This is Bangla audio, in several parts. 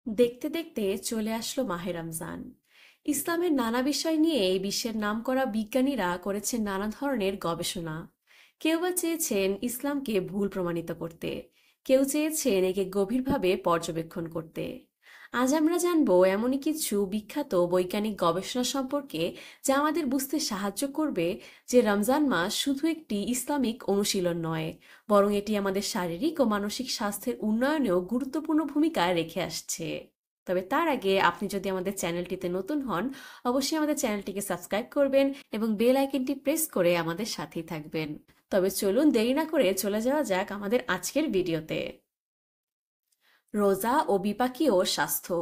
দেখতে দেখতে চলে আসলো মাহে রমজান। ইসলামের নানা বিষয় নিয়ে এই বিশ্বের নামকরা বিজ্ঞানীরা করেছেন নানা ধরনের গবেষণা। কেউ বা চেয়েছেন ইসলামকে ভুল প্রমাণিত করতে, কেউ চেয়েছেন একে গভীরভাবে পর্যবেক্ষণ করতে। আজ আমরা জানবো এমনই কিছু বিখ্যাত বৈজ্ঞানিক গবেষণা সম্পর্কে যা আমাদের বুঝতে সাহায্য করবে যে রমজান মাস শুধু একটি ইসলামিক অনুশীলন নয়, বরং এটি আমাদের শারীরিক ও মানসিক স্বাস্থ্যের উন্নয়নেও গুরুত্বপূর্ণ ভূমিকা রেখে আসছে। তবে তার আগে আপনি যদি আমাদের চ্যানেলটিতে নতুন হন, অবশ্যই আমাদের চ্যানেলটিকে সাবস্ক্রাইব করবেন এবং বেল আইকনটি প্রেস করে আমাদের সাথেই থাকবেন। তবে চলুন দেরি না করে চলে যাওয়া যাক আমাদের আজকের ভিডিওতে। রোজা ও বিপাকীয় স্বাস্থ্য।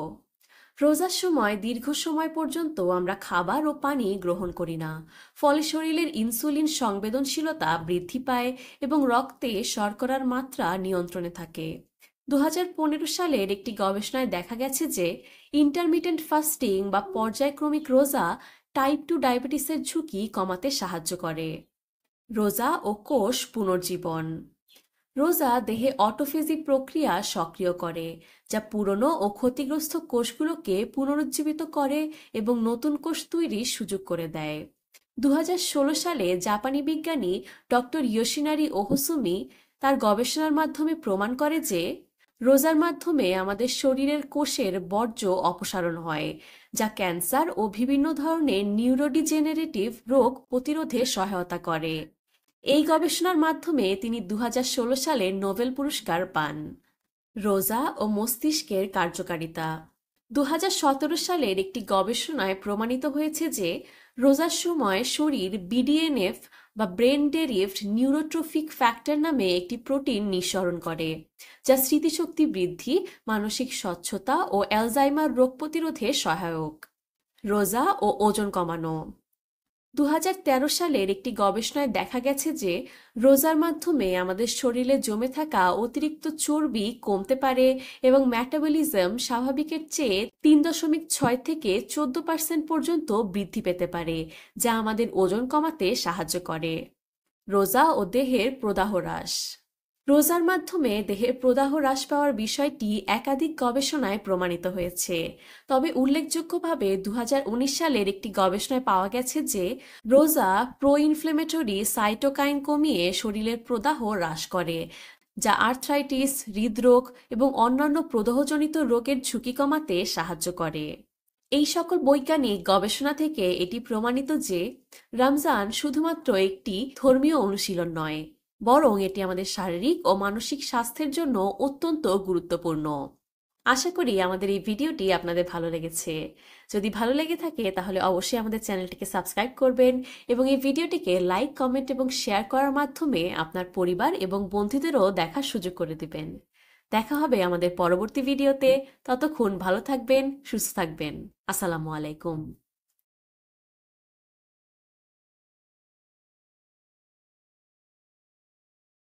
রোজার সময় দীর্ঘ সময় পর্যন্ত আমরা খাবার ও পানি গ্রহণ করি না। ফলে শরীরের ইনসুলিন সংবেদনশীলতা বৃদ্ধি পায় এবং রক্তে শর্করার মাত্রা নিয়ন্ত্রণে থাকে। 2015 সালের একটি গবেষণায় দেখা গেছে যে ইন্টারমিটেন্ট ফাস্টিং বা পর্যায়ক্রমিক রোজা টাইপ 2 ডায়াবেটিসের ঝুঁকি কমাতে সাহায্য করে। রোজা ও কোষ পুনর্জীবন। রোজা দেহে অটোফেজি প্রক্রিয়া সক্রিয় করে, যা পুরনো ও ক্ষতিগ্রস্ত কোষগুলোকে পুনরুজ্জীবিত করে এবং নতুন কোষ তৈরির সুযোগ করে দেয়। 2016 সালে জাপানি বিজ্ঞানী ডক্টর ইয়োশিনারি ওহসুমি তার গবেষণার মাধ্যমে প্রমাণ করে যে রোজার মাধ্যমে আমাদের শরীরের কোষের বর্জ্য অপসারণ হয়, যা ক্যান্সার ও বিভিন্ন ধরনের নিউরোডিজেনারেটিভ রোগ প্রতিরোধে সহায়তা করে। এই গবেষণার মাধ্যমে তিনি 2016 সালে নোবেল পুরস্কার পান। রোজা ও মস্তিষ্কের কার্যকারিতা। 2017 সালের একটি গবেষণায় প্রমাণিত হয়েছে যে রোজার সময় শরীর বিডিএনএফ বা ব্রেন ডেরিভড নিউরোট্রফিক ফ্যাক্টর নামে একটি প্রোটিন নিঃসরণ করে, যা স্মৃতিশক্তি বৃদ্ধি, মানসিক স্বচ্ছতা ও অ্যালজাইমার রোগ প্রতিরোধে সহায়ক। রোজা ও ওজন কমানো। 2013 সালের একটি গবেষণায় দেখা গেছে যে রোজার মাধ্যমে আমাদের শরীরে জমে থাকা অতিরিক্ত চর্বি কমতে পারে এবং মেটাবলিজম স্বাভাবিকের চেয়ে 3.6 থেকে 14% পর্যন্ত বৃদ্ধি পেতে পারে, যা আমাদের ওজন কমাতে সাহায্য করে। রোজা ও দেহের প্রদাহ হ্রাস। রোজার মাধ্যমে দেহের প্রদাহ হ্রাস পাওয়ার বিষয়টি একাধিক গবেষণায় প্রমাণিত হয়েছে। তবে উল্লেখযোগ্যভাবে 2019 সালের একটি গবেষণায় পাওয়া গেছে যে রোজা প্রো ইনফ্লেমেটরি সাইটোকাইন কমিয়ে শরীরের প্রদাহ হ্রাস করে, যা আর্থ্রাইটিস, হৃদরোগ এবং অন্যান্য প্রদাহজনিত রোগের ঝুঁকি কমাতে সাহায্য করে। এই সকল বৈজ্ঞানিক গবেষণা থেকে এটি প্রমাণিত যে রমজান শুধুমাত্র একটি ধর্মীয় অনুশীলন নয়, বরং এটি আমাদের শারীরিক ও মানসিক স্বাস্থ্যের জন্য অত্যন্ত গুরুত্বপূর্ণ। আশা করি আমাদের এই ভিডিওটি আপনাদের ভালো লেগেছে। যদি ভালো লেগে থাকে তাহলে অবশ্যই আমাদের চ্যানেলটিকে সাবস্ক্রাইব করবেন এবং এই ভিডিওটিকে লাইক, কমেন্ট এবং শেয়ার করার মাধ্যমে আপনার পরিবার এবং বন্ধুদেরও দেখার সুযোগ করে দিবেন। দেখা হবে আমাদের পরবর্তী ভিডিওতে। ততক্ষণ ভালো থাকবেন, সুস্থ থাকবেন। আসসালামু আলাইকুম।